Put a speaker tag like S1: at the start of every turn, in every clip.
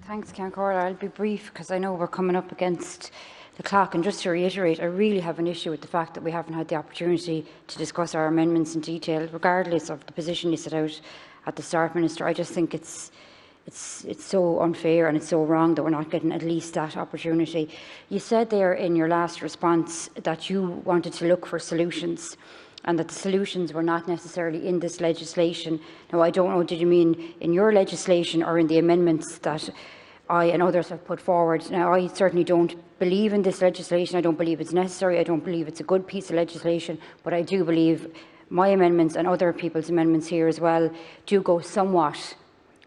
S1: Thanks, Ceann Comhairle. I'll be brief because I know we're coming up against the clock. And just to reiterate, I really have an issue with the fact that we haven't had the opportunity to discuss our amendments in detail, regardless of the position you set out at the start, Minister. I just think it's so unfair and it's so wrong that we're not getting at least that opportunity. You said there in your last response that you wanted to look for solutions and that the solutions were not necessarily in this legislation. Now, I don't know, did you mean in your legislation or in the amendments that I and others have put forward? Now, I certainly don't believe in this legislation. I don't believe it's necessary. I don't believe it's a good piece of legislation, but I do believe my amendments and other people's amendments here as well do go somewhat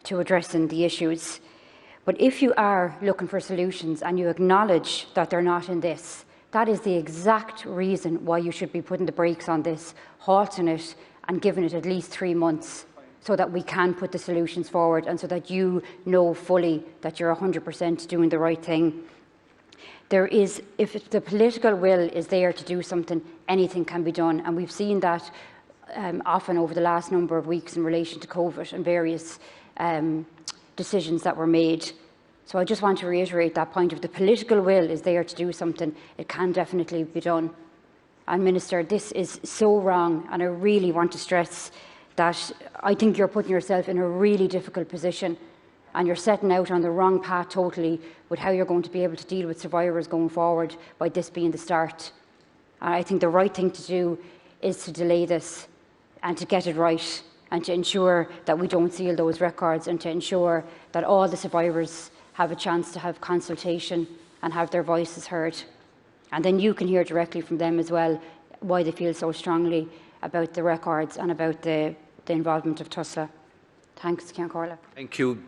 S1: to addressing the issues. But if you are looking for solutions and you acknowledge that they're not in this, that is the exact reason why you should be putting the brakes on this, halting it and giving it at least 3 months so that we can put the solutions forward and so that you know fully that you're 100% doing the right thing. If the political will is there to do something, anything can be done. And we've seen that often over the last number of weeks in relation to COVID and various decisions that were made. So I just want to reiterate that point. If the political will is there to do something, it can definitely be done. And Minister, this is so wrong, and I really want to stress that I think you're putting yourself in a really difficult position and you're setting out on the wrong path totally with how you're going to be able to deal with survivors going forward by this being the start. And I think the right thing to do is to delay this and to get it right and to ensure that we don't seal those records and to ensure that all the survivors have a chance to have consultation and have their voices heard. And then you can hear directly from them as well why they feel so strongly about the records and about the involvement of TUSLA. Thanks, Ceann Comhairle.
S2: Thank you.